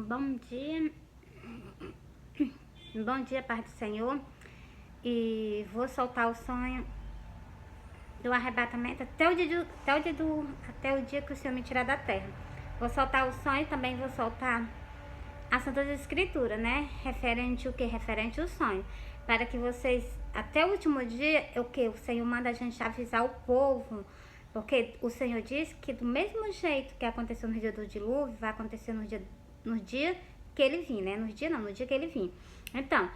Bom dia, bom dia, Pai do Senhor. E vou soltar o sonho do arrebatamento até o dia que o Senhor me tirar da terra. Vou soltar o sonho e também vou soltar as Santas Escrituras, né? Referente o que? Referente ao sonho. Para que vocês, até o último dia, o que? O Senhor manda a gente avisar o povo. Porque o Senhor disse que do mesmo jeito que aconteceu no dia do dilúvio, vai acontecer no dia que ele vir, né? No dia que ele vir. Então,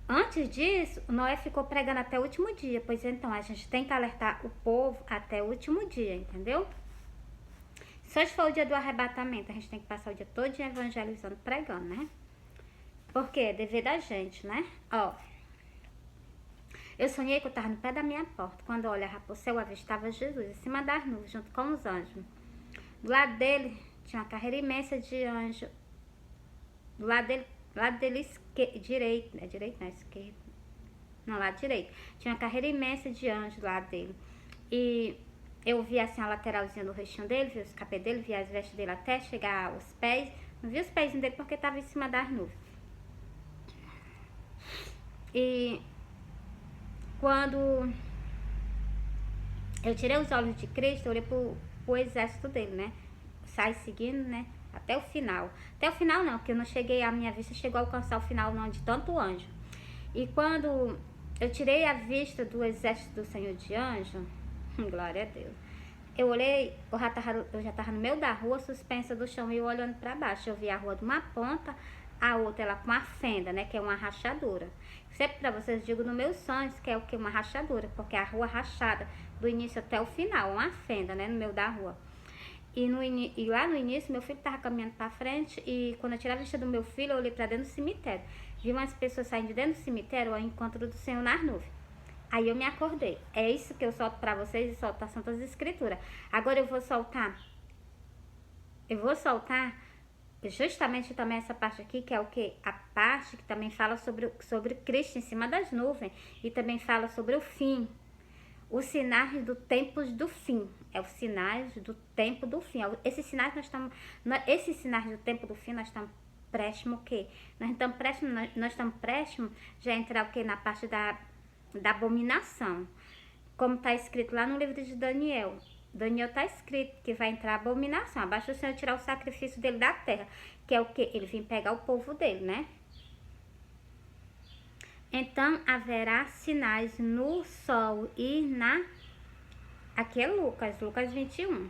antes disso, Noé ficou pregando até o último dia. Pois então, a gente tem que alertar o povo até o último dia, entendeu? Se hoje for o dia do arrebatamento, a gente tem que passar o dia todo evangelizando, pregando, né? Porque é dever da gente, né? Ó, eu sonhei que eu estava no pé da minha porta. Quando eu olhava para o céu, eu avistava Jesus em cima das nuvens, junto com os anjos. Do lado dele tinha uma carreira imensa de anjos. Do lado dele direito, né? Direito, não, esquerdo. Não, lado direito. Tinha uma carreira imensa de anjos do lado dele. E eu vi assim a lateralzinha do rostinho dele, vi os cabelos dele, vi as vestes dele até chegar aos pés. Não vi os pés dele porque estava em cima das nuvens. E quando eu tirei os olhos de Cristo, eu olhei pro exército dele, né? Sai seguindo, né? Até o final. Até o final não, porque eu não cheguei, a minha vista chegou a alcançar o final não, de tanto anjo. E quando eu tirei a vista do exército do Senhor de anjo, glória a Deus, eu olhei, eu já tava no meio da rua, suspensa do chão, e eu olhando para baixo, eu vi a rua de uma ponta, a outra ela com uma fenda, né, que é uma rachadura. Sempre para vocês digo nos meus sonhos que é o que? Uma rachadura, porque é a rua rachada, do início até o final, uma fenda, né, no meio da rua. E lá no início, meu filho tava caminhando para frente, e quando eu tirei a vista do meu filho, eu olhei para dentro do cemitério. Vi umas pessoas saindo de dentro do cemitério ao encontro do Senhor nas nuvens. Aí eu me acordei. É isso que eu solto para vocês e solto as Santas Escrituras. Agora eu vou soltar justamente também essa parte aqui, que é o que? A parte que também fala sobre Cristo em cima das nuvens. E também fala sobre o fim. Os sinais do tempos do fim. É os sinais do tempo do fim. Esses sinais do tempo do fim, nós estamos próximos o quê? Nós estamos próximos já entrar o quê? Na parte da abominação. Como está escrito lá no livro de Daniel. Daniel está escrito que vai entrar a abominação. Abaixo o Senhor tirar o sacrifício dele da terra. Que é o que? Ele vem pegar o povo dele, né? Então haverá sinais no sol e na... Aqui é Lucas 21.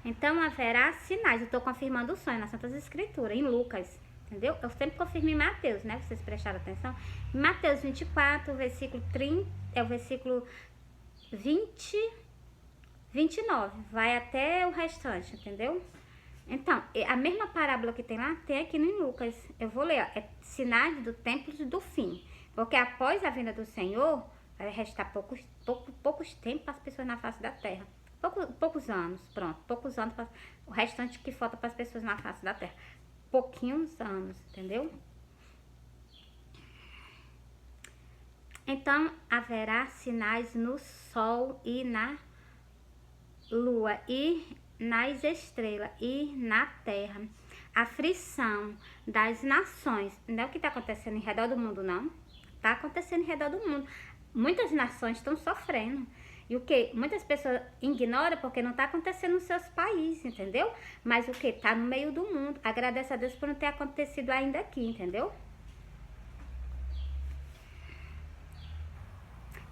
Então haverá sinais. Eu estou confirmando o sonho nas Santas Escrituras, em Lucas. Entendeu? Eu sempre confirmo em Mateus, né? Vocês prestaram atenção. Em Mateus 24, versículo 30, é o versículo 29. Vai até o restante, entendeu? Então, a mesma parábola que tem lá, tem aqui no Lucas. Eu vou ler, ó, é sinais do tempo do fim. Porque após a vinda do Senhor, vai restar poucos tempos para as pessoas na face da terra. Poucos anos, pronto. Poucos anos, o restante que falta para as pessoas na face da terra. Pouquinhos anos, entendeu? Então, haverá sinais no sol e na lua e nas estrelas e na terra. Aflição das nações. Não é o que está acontecendo em redor do mundo, não. Está acontecendo em redor do mundo. Muitas nações estão sofrendo. E o que? Muitas pessoas ignoram porque não está acontecendo nos seus países, entendeu? Mas o que? Está no meio do mundo. Agradece a Deus por não ter acontecido ainda aqui, entendeu?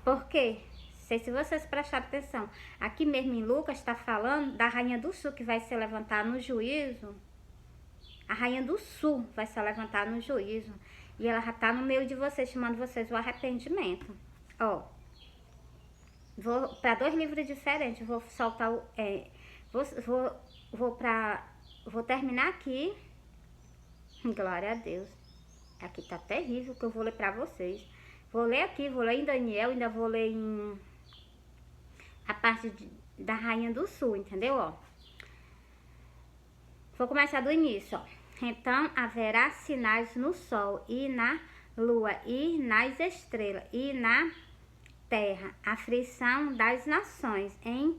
Por quê? Sei se vocês prestaram atenção. Aqui mesmo em Lucas está falando da Rainha do Sul que vai se levantar no juízo. A Rainha do Sul vai se levantar no juízo. E ela já está no meio de vocês, chamando vocês o arrependimento. Ó. Vou para 2 livros diferentes. Vou soltar o... Vou terminar aqui. Glória a Deus. Aqui tá terrível o que eu vou ler para vocês. Vou ler aqui, vou ler em Daniel, ainda vou ler em... a parte da Rainha do Sul, entendeu? Ó. Vou começar do início, ó. Então haverá sinais no sol e na lua e nas estrelas e na terra, aflição das nações em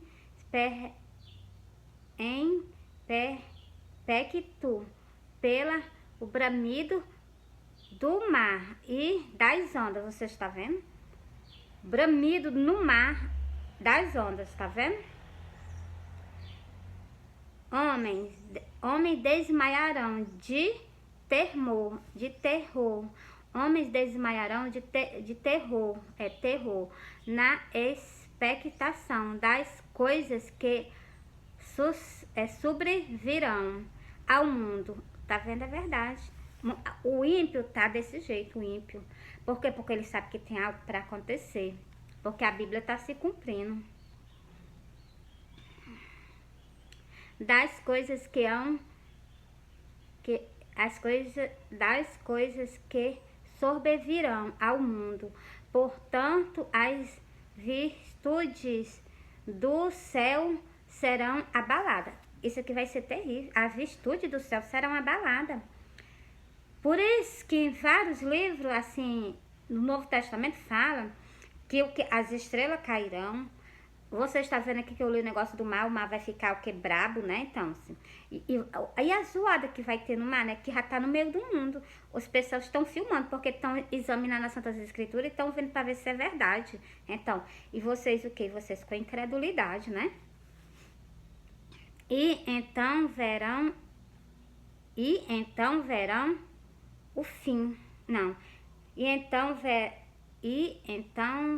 perpétuo pela o bramido do mar e das ondas, você está vendo? Bramido no mar das ondas, tá vendo? Homens desmaiarão de terror. Homens desmaiarão de terror, terror, na expectação das coisas que sobrevirão ao mundo. Tá vendo? É verdade. O ímpio tá desse jeito, o ímpio. Por quê? Porque ele sabe que tem algo para acontecer. Porque a Bíblia tá se cumprindo. Das coisas que hão, das coisas que sobrevirão ao mundo. Portanto, as virtudes do céu serão abaladas. Isso aqui vai ser terrível. As virtudes do céu serão abaladas. Por isso que em vários livros, assim, no Novo Testamento fala que as estrelas cairão. Você está vendo aqui que eu li o negócio do mar, o mar vai ficar o que? Brabo, né? Então, assim. E a zoada que vai ter no mar, né? Que já tá no meio do mundo. As pessoas estão filmando, porque estão examinando as Santas Escrituras e estão vendo para ver se é verdade. Então, e vocês o que? Vocês com incredulidade, né? E então verão o fim. Não. E então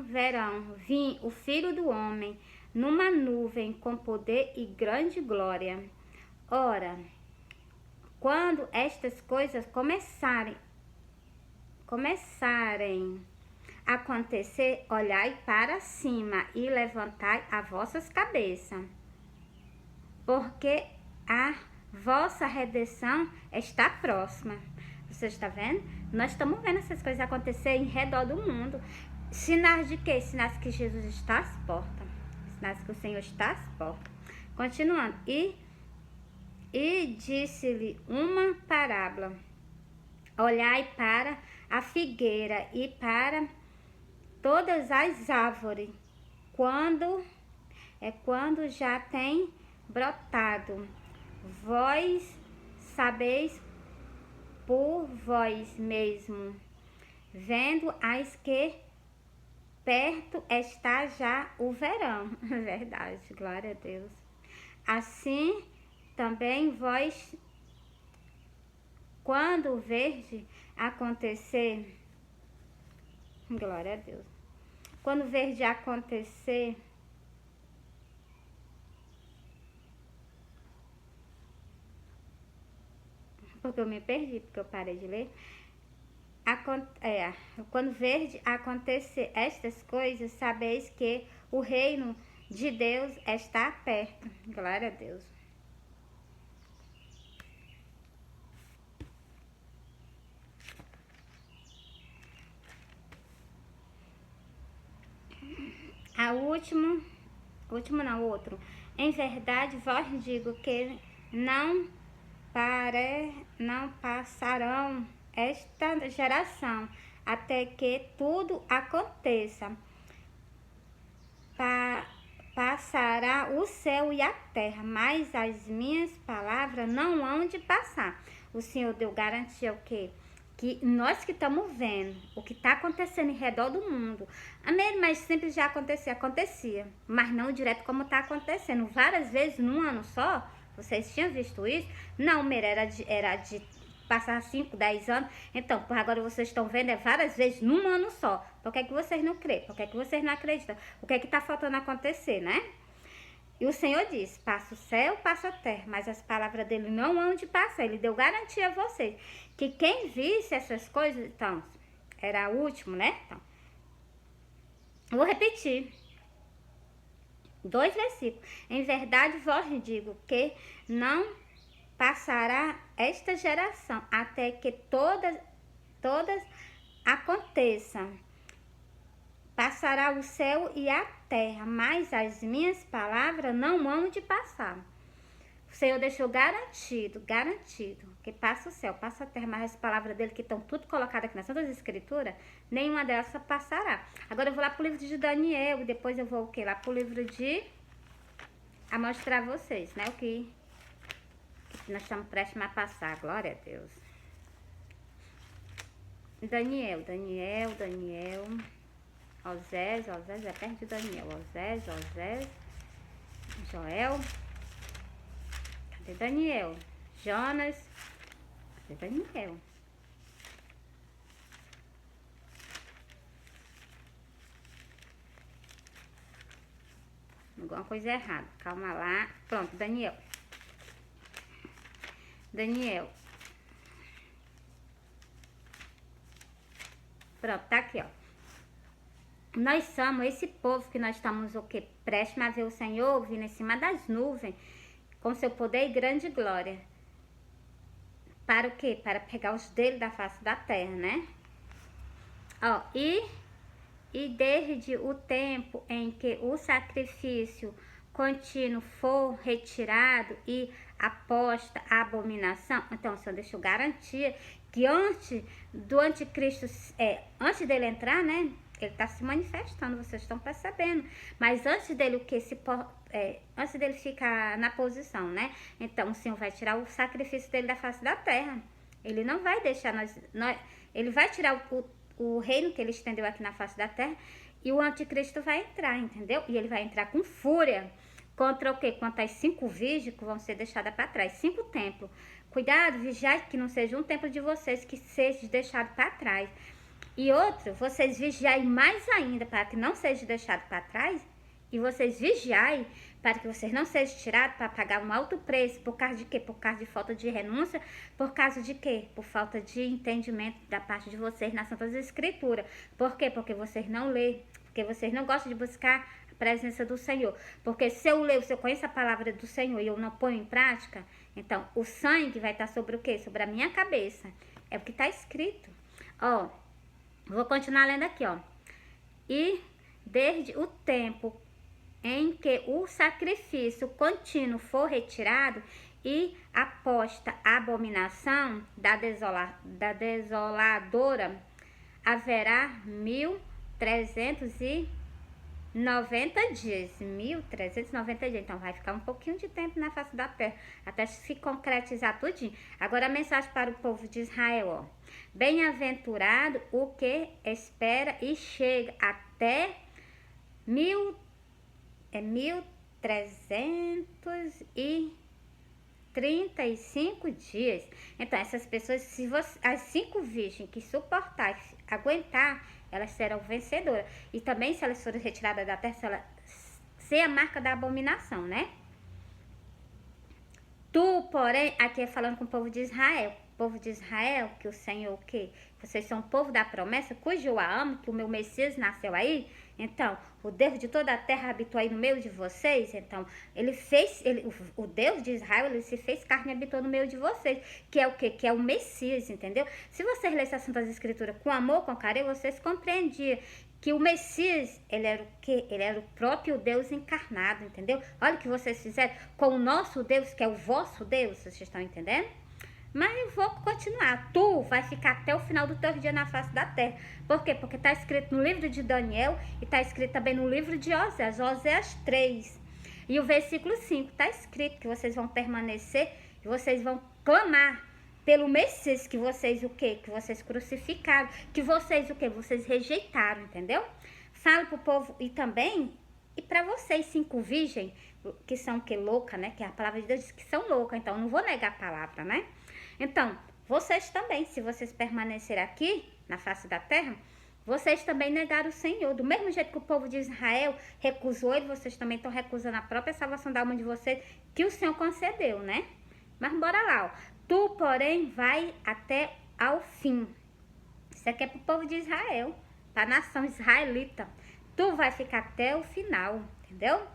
verão vir o Filho do Homem numa nuvem com poder e grande glória. Ora, quando estas coisas começarem a acontecer, olhai para cima e levantai as vossas cabeças, porque a vossa redenção está próxima. Você está vendo? Nós estamos vendo essas coisas acontecer em redor do mundo. Sinais de quê? Sinais que Jesus está às portas. Sinais que o Senhor está às portas. Continuando. E disse-lhe uma parábola. Olhai para a figueira e para todas as árvores, quando já tem brotado. Vós sabeis por vós mesmo, vendo as que perto está já o verão. Verdade, glória a Deus. Assim também vós, quando verde acontecer, glória a Deus, quando verde acontecer, porque eu me perdi, porque eu parei de ler. Quando verde acontecer estas coisas, sabeis que o reino de Deus está perto. Glória a Deus. Outro. Em verdade vos digo que não passarão esta geração até que tudo aconteça. Passará o céu e a terra, mas as minhas palavras não hão de passar. O Senhor deu garantia o quê? Que nós que estamos vendo o que está acontecendo em redor do mundo. Amém, mas sempre já acontecia, mas não direto como está acontecendo. Várias vezes num ano só. Vocês tinham visto isso? Não, era de passar 5, 10 anos. Então, por agora vocês estão vendo várias vezes num ano só. Por que vocês não creem? Por que vocês não acreditam? O que está faltando acontecer, né? E o Senhor disse, passa o céu, passa a terra, mas as palavras dele não hão de passar. Ele deu garantia a vocês, que quem visse essas coisas, então, era o último, né? Então, vou repetir. 2 versículos. Em verdade vos digo que não passará esta geração até que todas aconteçam. Passará o céu e a terra, mas as minhas palavras não hão de passar. O Senhor deixou garantido, que passa o céu, passa a terra, mas as palavras dele que estão tudo colocadas aqui nas Santas Escrituras, nenhuma delas passará. Agora eu vou lá pro livro de Daniel e depois eu vou lá pro livro de... a mostrar a vocês, né, o que nós estamos prestes a passar. Glória a Deus. Daniel, Daniel, Daniel, Osés é perto de Daniel, Osés, Joel, cadê Daniel? Jonas, cadê Daniel? Alguma coisa errada, calma lá, pronto, Daniel. Pronto, tá aqui, ó. Nós somos esse povo que nós estamos o quê? Prestes a ver o Senhor vindo em cima das nuvens, com seu poder e grande glória. Para o quê? Para pegar os dele da face da terra, né? Ó, e desde o tempo em que o sacrifício contínuo for retirado e aposta a abominação, então o Senhor deixou garantia que antes do anticristo, antes dele entrar, né? Ele está se manifestando, vocês estão percebendo. Mas antes dele o que antes dele ficar na posição, né? Então o Senhor vai tirar o sacrifício dele da face da terra. Ele não vai deixar ele vai tirar o reino que ele estendeu aqui na face da terra e o anticristo vai entrar, entendeu? E ele vai entrar com fúria contra o quê? Contra as 5 virgens que vão ser deixadas para trás, 5 templos. Cuidado, vigiai que não seja um templo de vocês que seja deixado para trás. E outro, vocês vigiai mais ainda para que não seja deixado para trás. E vocês vigiai para que vocês não sejam tirados para pagar um alto preço. Por causa de quê? Por causa de falta de renúncia. Por causa de quê? Por falta de entendimento da parte de vocês nas Santas Escrituras. Por quê? Porque vocês não lêem. Porque vocês não gostam de buscar a presença do Senhor. Porque se eu leio, se eu conheço a palavra do Senhor e eu não ponho em prática, então o sangue vai estar sobre o quê? Sobre a minha cabeça. É o que está escrito. Ó, vou continuar lendo aqui, ó. E desde o tempo em que o sacrifício contínuo for retirado e aposta a abominação da desoladora, haverá 1390 dias. 1390 dias. Então vai ficar um pouquinho de tempo na face da terra até se concretizar tudinho. Agora a mensagem para o povo de Israel, ó. Bem-aventurado o que espera e chega até 1335 dias. Então, essas pessoas, se você, as 5 virgens que suportar, aguentar, elas serão vencedoras. E também, se elas forem retiradas da terra, sem a marca da abominação, né? Tu, porém, aqui é falando com o povo de Israel. Povo de Israel, que o Senhor, o quê? Vocês são o povo da promessa, cujo eu amo, que o meu Messias nasceu aí. Então, o Deus de toda a terra habitou aí no meio de vocês. Então, o Deus de Israel, ele se fez carne e habitou no meio de vocês. Que é o quê? Que é o Messias, entendeu? Se vocês lessem as Santas Escrituras com amor, com carinho, vocês compreendiam que o Messias, ele era o quê? Ele era o próprio Deus encarnado, entendeu? Olha o que vocês fizeram com o nosso Deus, que é o vosso Deus, vocês estão entendendo? Mas eu vou continuar. Tu vai ficar até o final do teu dia na face da terra. Por quê? Porque está escrito no livro de Daniel e está escrito também no livro de Osés, Osés 3. E o versículo 5 está escrito que vocês vão permanecer e vocês vão clamar pelo Messias que vocês o quê? Que vocês crucificaram, que vocês o quê? Vocês rejeitaram, entendeu? Falo pro povo e também, e para vocês 5 virgens, que são o quê? Louca, né? Que a palavra de Deus diz que são loucas, então não vou negar a palavra, né? Então, vocês também, se vocês permanecerem aqui, na face da terra, vocês também negaram o Senhor. Do mesmo jeito que o povo de Israel recusou ele, vocês também estão recusando a própria salvação da alma de vocês, que o Senhor concedeu, né? Mas bora lá, ó. Tu, porém, vai até ao fim. Isso aqui é pro povo de Israel, pra nação israelita. Tu vai ficar até o final, entendeu?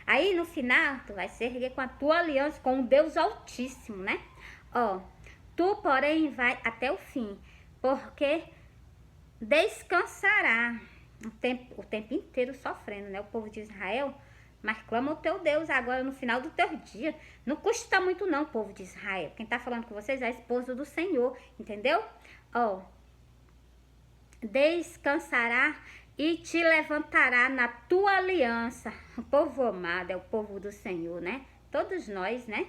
Aí, no final, tu vai se erguer com a tua aliança com o Deus Altíssimo, né? Ó, tu, porém, vai até o fim, porque descansará o tempo inteiro sofrendo, né? O povo de Israel, mas clama o teu Deus agora no final do teu dia. Não custa muito não, povo de Israel. Quem tá falando com vocês é a esposa do Senhor, entendeu? Ó, descansará e te levantará na tua aliança. O povo amado é o povo do Senhor, né? Todos nós, né?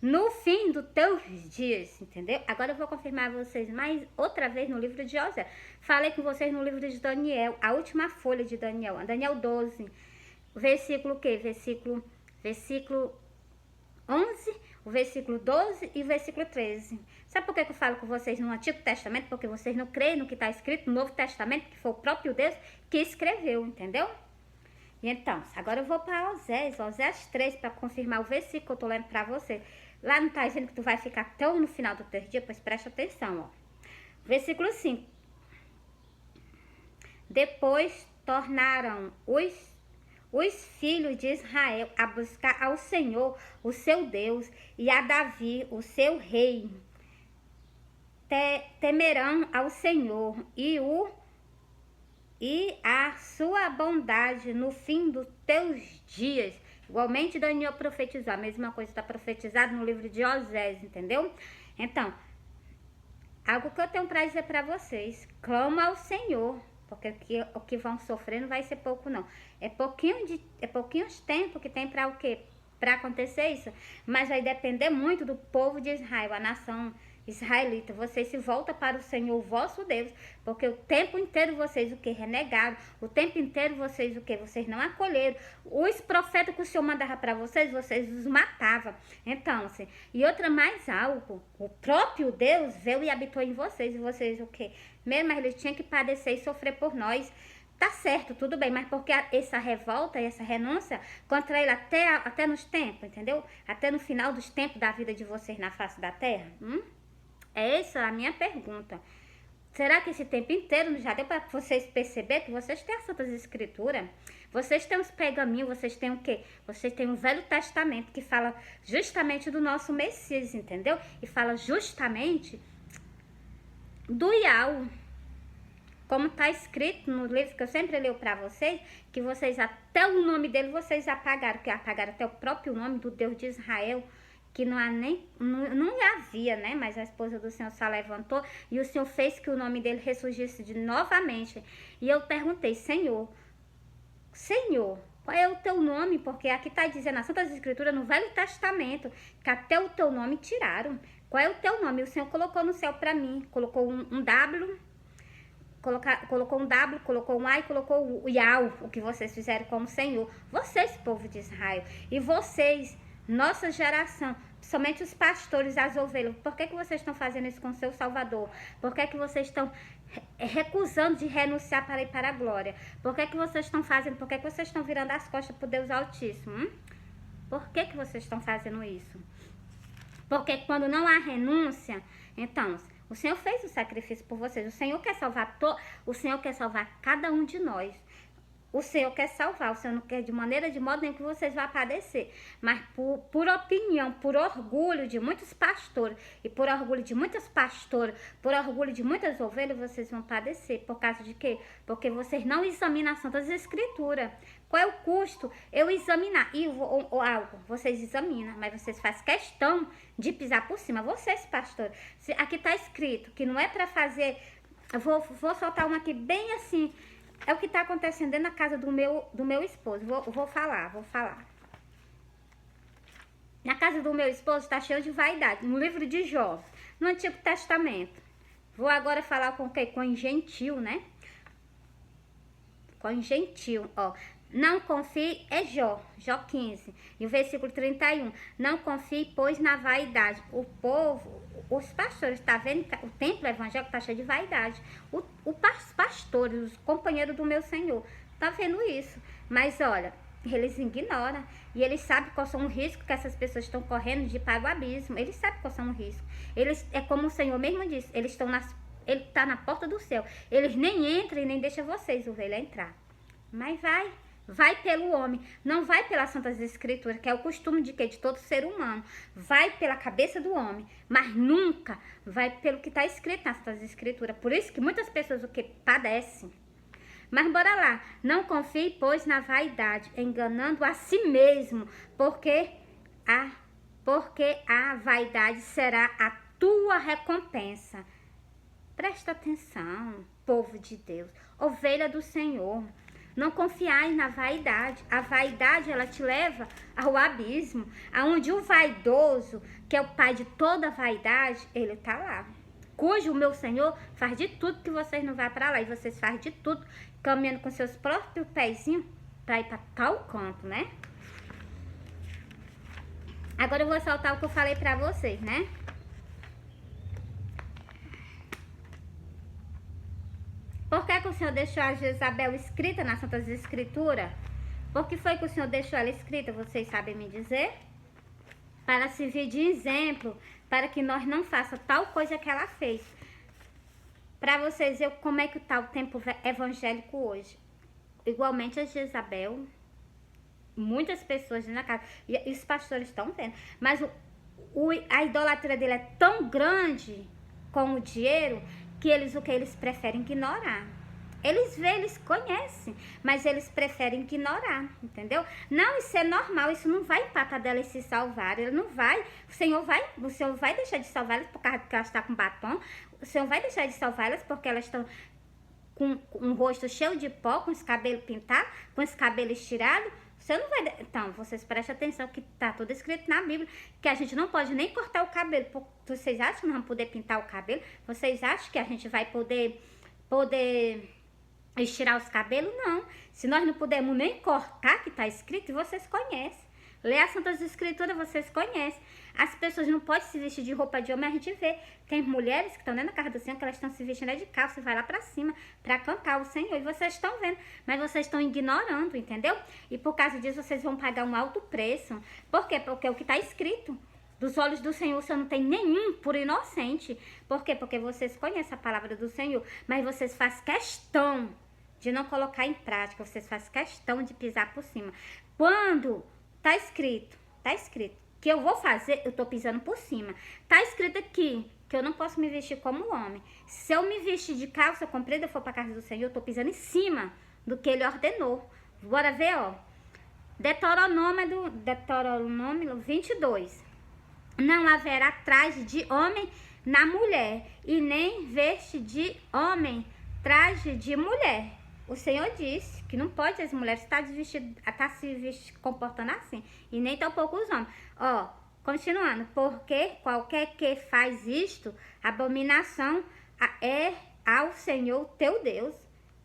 no fim dos teus dias, entendeu? Agora eu vou confirmar vocês mais outra vez no livro de José. Falei com vocês no livro de Daniel, a última folha de Daniel, Daniel 12, versículo o quê? Versículo 11, o versículo 12 e o versículo 13. Sabe por que eu falo com vocês no Antigo Testamento? Porque vocês não creem no que está escrito no Novo Testamento, que foi o próprio Deus que escreveu, entendeu? E então, agora eu vou para Oséias 3, para confirmar o versículo que eu tô lendo para você. Lá não tá dizendo que tu vai ficar até no final do teu dia, pois presta atenção, ó. Versículo 5. Depois tornaram os filhos de Israel a buscar ao Senhor, o seu Deus, e a Davi, o seu rei. Temerão ao Senhor e a sua bondade no fim dos teus dias. Igualmente Daniel profetizou, a mesma coisa está profetizado no livro de Oséias, entendeu? Então, algo que eu tenho para dizer para vocês, clama ao Senhor, porque o que vão sofrer não vai ser pouco não. É pouquinhos tempo que tem para o quê? Para acontecer isso, mas vai depender muito do povo de Israel, a nação israelita. Vocês se voltam para o Senhor, vosso Deus, porque o tempo inteiro vocês o que? Renegaram. O tempo inteiro vocês o que? Vocês não acolheram. Os profetas que o Senhor mandava para vocês os matavam. Então, assim, e outra mais algo, o próprio Deus veio e habitou em vocês, e vocês o que? Mesmo eles tinham que padecer e sofrer por nós. Tá certo, tudo bem, mas porque essa revolta e essa renúncia contra ele até nos tempos, entendeu? Até no final dos tempos da vida de vocês na face da terra? É essa a minha pergunta. Será que esse tempo inteiro já deu para vocês perceber que vocês têm as Santas Escrituras? Vocês têm os pergaminhos, vocês têm o quê? Vocês têm o Velho Testamento que fala justamente do nosso Messias, entendeu? E fala justamente do Yahweh. Como está escrito no livro que eu sempre leio para vocês, que vocês até o nome dele vocês apagaram, que apagaram até o próprio nome do Deus de Israel, que não havia, né? Mas a esposa do Senhor se levantou e o Senhor fez que o nome dele ressurgisse novamente. E eu perguntei, Senhor, qual é o teu nome? Porque aqui está dizendo, nas Santas Escrituras, no Velho Testamento, que até o teu nome tiraram. Qual é o teu nome? O Senhor colocou no céu para mim, colocou um W, colocou um W, colocou um A e colocou o Yahweh, o que vocês fizeram com o Senhor. Vocês, povo de Israel, e vocês, nossa geração, somente os pastores, as ovelhas, por que vocês estão fazendo isso com o seu Salvador? Por que vocês estão recusando de renunciar para ir para a glória? Por que vocês estão fazendo? Por que vocês estão virando as costas para o Deus Altíssimo? Por que vocês estão fazendo isso? Porque quando não há renúncia, então, o Senhor fez o sacrifício por vocês. O Senhor quer salvar o Senhor quer salvar cada um de nós. O Senhor quer salvar, o Senhor não quer de modo nenhum que vocês vão padecer. Mas por opinião, por orgulho de muitos pastores e por orgulho de muitas pastoras, por orgulho de muitas ovelhas, vocês vão padecer. Por causa de quê? Porque vocês não examinam as Santas Escrituras. Qual é o custo? Eu examinar. E algo, vocês examinam, mas vocês fazem questão de pisar por cima. Vocês, pastores. Aqui está escrito que não é para fazer... Eu vou soltar uma aqui bem assim... É o que está acontecendo dentro da casa do meu esposo. Vou falar. Na casa do meu esposo está cheio de vaidade. No livro de Jó, no Antigo Testamento. Vou agora falar com o quê? Com gentil, né? Com gentil, ó. Não confie, é Jó 15, e o versículo 31. Não confie, pois, na vaidade. O povo, os pastores, tá vendo? O templo evangélico tá cheio de vaidade. Os pastores, os companheiros do meu Senhor, tá vendo isso. Mas, olha, eles ignoram. E eles sabem qual são os riscos que essas pessoas estão correndo de ir para o abismo. Eles sabem qual são os riscos. É como o Senhor mesmo disse, ele tá na porta do céu. Eles nem entram e nem deixam vocês, ovelha, entrar. Mas vai pelo homem, não vai pelas Santas Escrituras, que é o costume de quê? De todo ser humano. Vai pela cabeça do homem, mas nunca vai pelo que está escrito nas Santas Escrituras. Por isso que muitas pessoas o que padecem. Mas bora lá, não confie, pois, na vaidade, enganando a si mesmo, porque a vaidade será a tua recompensa. Presta atenção, povo de Deus, ovelha do Senhor. Não confiar na vaidade. A vaidade, ela te leva ao abismo, aonde o vaidoso, que é o pai de toda vaidade, ele tá lá. Cujo o meu Senhor faz de tudo que vocês não vão para lá. E vocês fazem de tudo, caminhando com seus próprios pezinhos para ir para tal canto, né? Agora eu vou soltar o que eu falei para vocês, né? Por que o Senhor deixou a Jezabel escrita nas Santas Escrituras? Por que foi que o Senhor deixou ela escrita? Vocês sabem me dizer? Para servir de exemplo, para que nós não façamos tal coisa que ela fez. Para vocês verem como é que está o tempo evangélico hoje. Igualmente a Jezabel, muitas pessoas na casa, e os pastores estão vendo, mas a idolatria dele é tão grande com o dinheiro que eles preferem ignorar. Eles veem, eles conhecem, mas eles preferem ignorar, entendeu? Não, isso é normal, isso não vai empatar dela e se salvar, ele não vai, o Senhor vai deixar de salvar elas por causa que elas estão com batom, o Senhor vai deixar de salvar elas porque elas estão com um rosto cheio de pó, com os cabelos pintados, com os cabelos tirados. Você não vai... Então, vocês prestem atenção que tá tudo escrito na Bíblia, que a gente não pode nem cortar o cabelo. Vocês acham que nós vamos poder pintar o cabelo? Vocês acham que a gente vai poder estirar os cabelos? Não. Se nós não pudermos nem cortar, que tá escrito, vocês conhecem. Lê as Santas Escrituras, vocês conhecem. As pessoas não podem se vestir de roupa de homem, a gente vê. Tem mulheres que estão dentro da casa do Senhor, que elas estão se vestindo de calça e vai lá pra cima pra cantar o Senhor. E vocês estão vendo, mas vocês estão ignorando, entendeu? E por causa disso, vocês vão pagar um alto preço. Por quê? Porque é o que está escrito. Dos olhos do Senhor, o Senhor não tem nenhum por inocente. Por quê? Porque vocês conhecem a palavra do Senhor, mas vocês fazem questão de não colocar em prática. Vocês fazem questão de pisar por cima. Quando tá escrito que eu vou fazer, eu tô pisando por cima. Tá escrito aqui que eu não posso me vestir como homem. Se eu me vestir de calça comprida e for pra casa do Senhor, eu tô pisando em cima do que ele ordenou. Bora ver, ó. Deuteronômio 22. Não haverá traje de homem na mulher, e nem veste de homem traje de mulher. O Senhor disse que não pode as mulheres estar se comportando assim. E nem tampouco os homens. Ó, continuando. Porque qualquer que faz isto, abominação é ao Senhor teu Deus.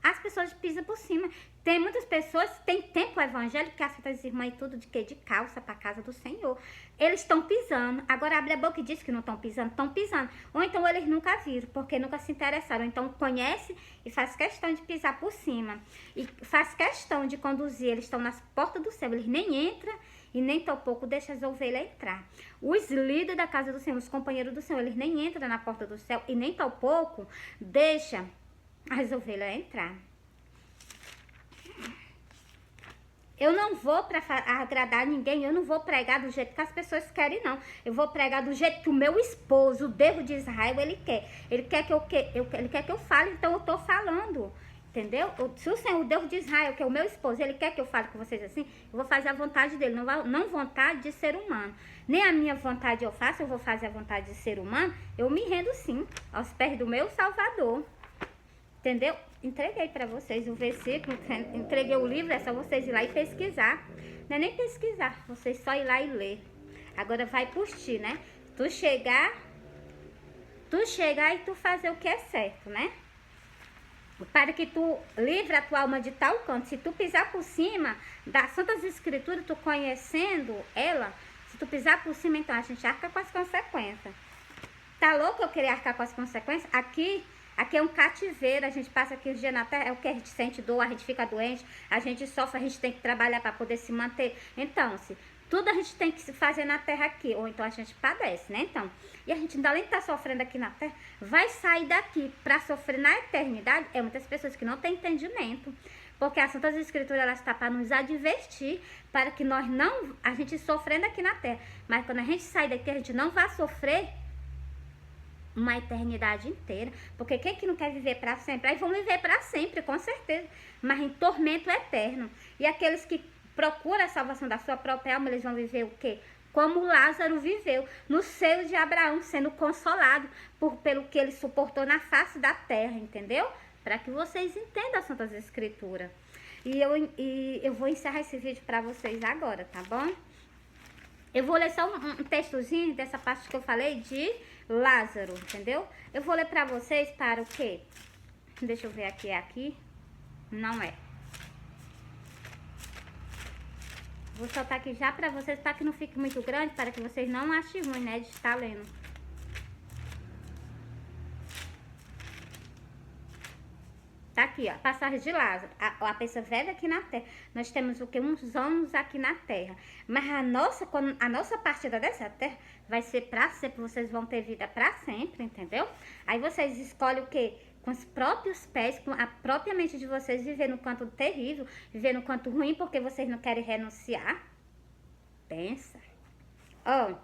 As pessoas pisam por cima. Tem muitas pessoas que têm tempo evangélico que aceitam as irmãs e tudo de que? De calça para casa do Senhor. Eles estão pisando. Agora abre a boca e diz que não estão pisando. Estão pisando. Ou então eles nunca viram, porque nunca se interessaram. Então conhece e faz questão de pisar por cima. E faz questão de conduzir. Eles estão nas portas do céu. Eles nem entram e nem tampouco deixam as ovelhas entrar. Os líderes da casa do Senhor, os companheiros do Senhor, eles nem entram na porta do céu e nem tampouco deixam as ovelhas entrar. Eu não vou para agradar ninguém, eu não vou pregar do jeito que as pessoas querem, não. Eu vou pregar do jeito que o meu esposo, o Deus de Israel, ele quer. Ele quer que eu fale, então eu tô falando. Entendeu? Se o Senhor, o Deus de Israel, que é o meu esposo, ele quer que eu fale com vocês assim, eu vou fazer a vontade dele, não vontade de ser humano. Nem a minha vontade eu faço, eu vou fazer a vontade de ser humano, eu me rendo sim, aos pés do meu Salvador. Entendeu? Entreguei para vocês o versículo, entreguei o livro, é só vocês ir lá e pesquisar. Não é nem pesquisar, vocês só ir lá e ler. Agora vai por ti, né? Tu chegar e tu fazer o que é certo, né? Para que tu livre a tua alma de tal canto. Se tu pisar por cima das Santas Escrituras, tu conhecendo ela, se tu pisar por cima, então a gente arca com as consequências. Tá louco eu querer arcar com as consequências? Aqui é um cativeiro, a gente passa aqui os dias na terra, é o que a gente sente dor, a gente fica doente, a gente sofre, a gente tem que trabalhar para poder se manter. Então, se tudo a gente tem que se fazer na terra aqui, ou então a gente padece, né? Então, e a gente ainda além de estar sofrendo aqui na terra, vai sair daqui para sofrer na eternidade. É muitas pessoas que não têm entendimento, porque as Santas Escrituras, elas estão para nos advertir, para que nós não, a gente sofrendo aqui na terra, mas quando a gente sair daqui, a gente não vai sofrer uma eternidade inteira, porque quem que não quer viver para sempre? Aí vão viver para sempre, com certeza, mas em tormento eterno. E aqueles que procuram a salvação da sua própria alma, eles vão viver o quê? Como Lázaro viveu, no seio de Abraão, sendo consolado pelo que ele suportou na face da terra, entendeu? Para que vocês entendam as Santas Escrituras. E eu vou encerrar esse vídeo pra vocês agora, tá bom? Eu vou ler só um textozinho dessa parte que eu falei de Lázaro, entendeu? Eu vou ler pra vocês para o quê? Deixa eu ver aqui. Não é. Vou soltar aqui já pra vocês, para que não fique muito grande, para que vocês não achem ruim, né, de estar lendo. Tá aqui, ó, passagem de Lázaro. A pessoa velha aqui na terra. Nós temos o que? Uns anos aqui na terra. Mas quando a nossa partida dessa terra vai ser pra sempre. Vocês vão ter vida pra sempre, entendeu? Aí vocês escolhem o que? Com os próprios pés, com a própria mente de vocês, viver no canto terrível, viver no canto ruim, porque vocês não querem renunciar. Pensa. Ó.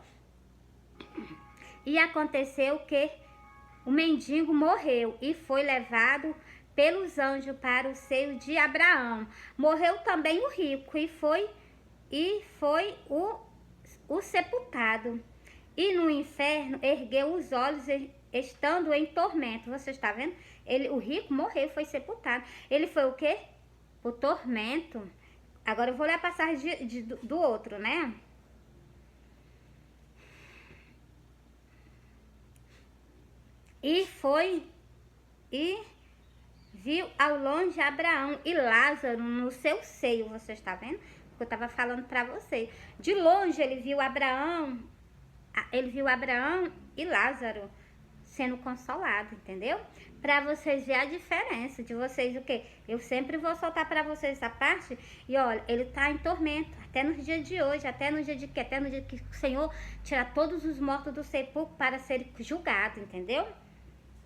E aconteceu que o mendigo morreu e foi levado pelos anjos para o seio de Abraão. Morreu também o rico e foi o sepultado. E no inferno ergueu os olhos estando em tormento. Você está vendo? O rico morreu, foi sepultado. Ele foi o quê? O tormento. Agora eu vou ler a passagem do outro, né? E viu ao longe Abraão e Lázaro no seu seio. Você está vendo? Eu estava falando para você. De longe ele viu Abraão e Lázaro sendo consolado, entendeu? Para vocês verem a diferença de vocês, o quê? Eu sempre vou soltar para vocês essa parte. E olha, ele tá em tormento, até no dia de hoje, até no dia de que? Até no dia que o Senhor tirar todos os mortos do sepulcro para ser julgado, entendeu?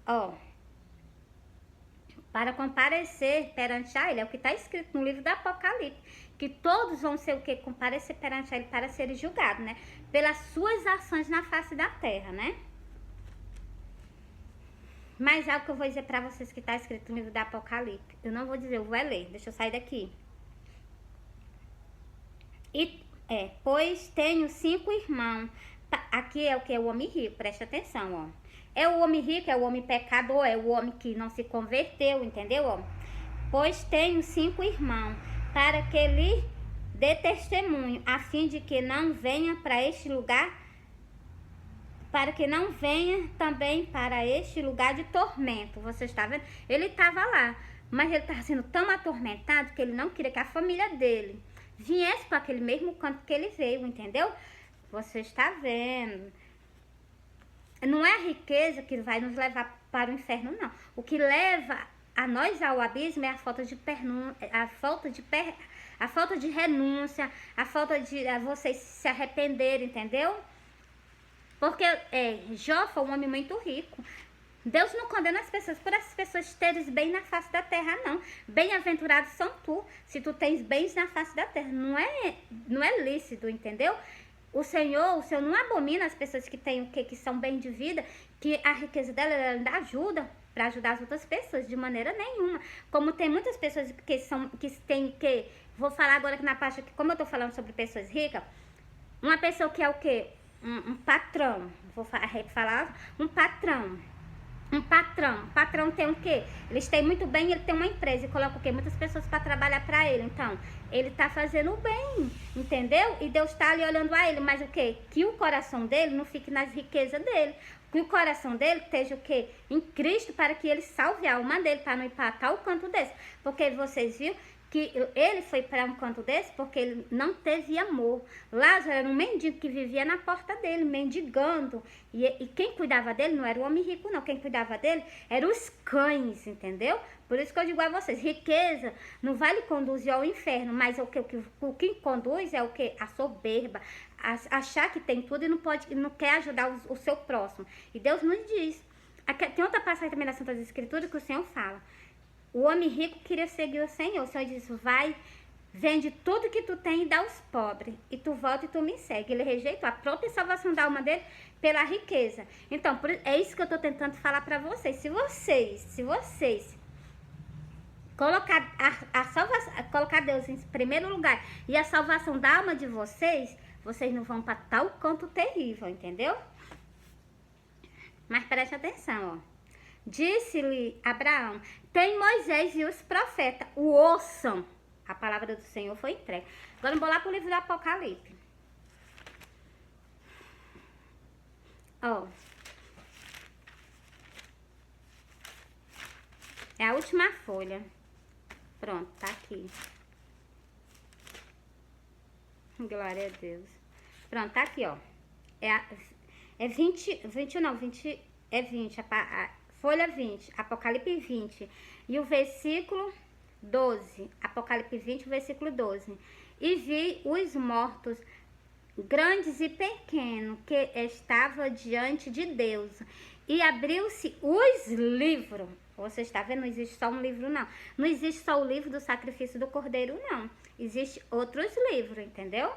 Ó, para comparecer perante a ele, é o que está escrito no livro do Apocalipse, que todos vão ser o que? Comparecer perante a ele para serem julgados, né? Pelas suas ações na face da terra, né? Mas algo que eu vou dizer para vocês que está escrito no livro do Apocalipse, eu não vou dizer, eu vou ler, deixa eu sair daqui. Pois tenho 5 irmãos, aqui é o que? É o homem rico, presta atenção, ó. É o homem rico, é o homem pecador, é o homem que não se converteu, entendeu? Ó? Pois tenho 5 irmãos, para que lhe dê testemunho, a fim de que não venha para este lugar, para que não venha também para este lugar de tormento. Você está vendo? Ele estava lá, mas ele estava sendo tão atormentado que ele não queria que a família dele viesse para aquele mesmo canto que ele veio, entendeu? Você está vendo? Não é a riqueza que vai nos levar para o inferno, não. O que leva a nós ao abismo é a falta de renúncia, a falta de vocês se arrependerem, entendeu? Porque Jó foi um homem muito rico. Deus não condena as pessoas por essas pessoas terem bem na face da terra, não. Bem-aventurados são tu, se tu tens bens na face da terra. Não é lícito, entendeu? O Senhor não abomina as pessoas que têm o que são bem de vida, que a riqueza dela ainda ajuda para ajudar as outras pessoas de maneira nenhuma. Como tem muitas pessoas vou falar agora que na parte que, como eu tô falando sobre pessoas ricas, uma pessoa que é o quê? Um patrão, vou falar, um patrão. Um patrão tem o quê? Eles têm muito bem, ele tem uma empresa e coloca o quê? Muitas pessoas para trabalhar para ele. Então, ele tá fazendo o bem, entendeu? E Deus tá ali olhando a ele, mas o quê? Que o coração dele não fique nas riquezas dele. Que o coração dele esteja o quê? Em Cristo, para que ele salve a alma dele, para não ir para tal canto desse. Porque vocês viram que ele foi para um canto desse porque ele não teve amor. Lázaro era um mendigo que vivia na porta dele, mendigando. E quem cuidava dele não era o homem rico, não. Quem cuidava dele eram os cães, entendeu? Por isso que eu digo a vocês, riqueza não vai lhe conduzir ao inferno, mas o que conduz é o que? A soberba. Achar que tem tudo e não quer ajudar o seu próximo. E Deus nos diz. Tem outra passagem também na Santa Escritura que o Senhor fala. O homem rico queria seguir o Senhor. O Senhor disse, vai, vende tudo que tu tem e dá aos pobres. E tu volta e tu me segue. Ele rejeitou a própria salvação da alma dele pela riqueza. Então, é isso que eu estou tentando falar para vocês. Se vocês colocar Deus em primeiro lugar e a salvação da alma de vocês não vão para tal canto terrível, entendeu? Mas preste atenção, ó. Disse-lhe Abraão, tem Moisés e os profetas, o ouçam. A palavra do Senhor foi entregue. Agora vamos lá pro livro do Apocalipse. Ó. É a última folha. Pronto, tá aqui. Glória a Deus. Pronto, tá aqui, ó. É 20 não, 20, é 20, folha 20, Apocalipse 20. E o versículo 12, Apocalipse 20, versículo 12. E vi os mortos, grandes e pequenos, que estavam diante de Deus. E abriu-se os livros. Você está vendo? Não existe só um livro, não. Não existe só o livro do sacrifício do Cordeiro, não. Existe outros livros, entendeu?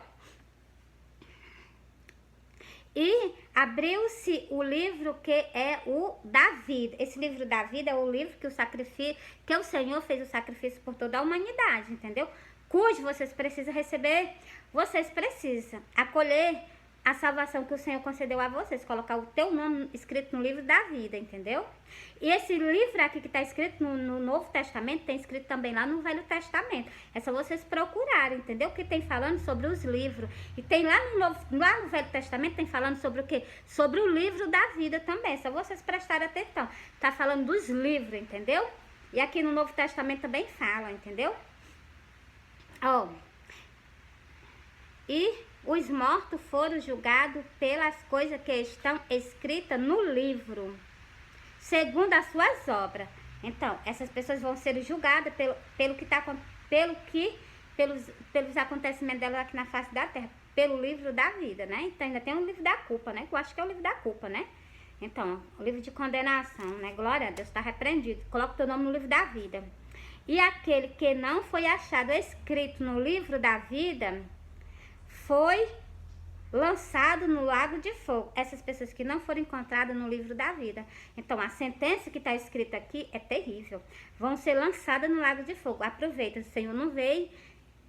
E abriu-se o livro que é o da vida. Esse livro da vida é o livro que o Senhor fez o sacrifício por toda a humanidade, entendeu? Cujo vocês precisam receber, vocês precisam acolher a salvação que o Senhor concedeu a vocês, colocar o teu nome escrito no livro da vida, entendeu? E esse livro aqui que está escrito no Novo Testamento, tem escrito também lá no Velho Testamento. É só vocês procurarem, entendeu? Que tem falando sobre os livros. E tem lá no Velho Testamento, tem falando sobre o quê? Sobre o livro da vida também. É só vocês prestarem atenção. Tá falando dos livros, entendeu? E aqui no Novo Testamento também fala, entendeu? Ó. E os mortos foram julgados pelas coisas que estão escritas no livro, segundo as suas obras. Então, essas pessoas vão ser julgadas pelos acontecimentos delas aqui na face da terra, pelo livro da vida, né? Então, ainda tem o livro da culpa, né? Que eu acho que é o livro da culpa, né? Então, o livro de condenação, né? Glória a Deus, está repreendido. Coloca o teu nome no livro da vida. E aquele que não foi achado escrito no livro da vida foi lançado no lago de fogo. Essas pessoas que não foram encontradas no livro da vida. Então, a sentença que está escrita aqui é terrível. Vão ser lançadas no lago de fogo. Aproveita, o Senhor não veio,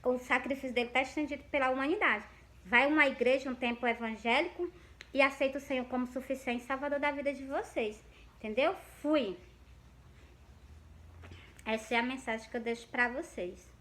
o sacrifício dele está estendido pela humanidade. Vai uma igreja, um templo evangélico e aceita o Senhor como suficiente salvador da vida de vocês. Entendeu? Fui. Essa é a mensagem que eu deixo para vocês.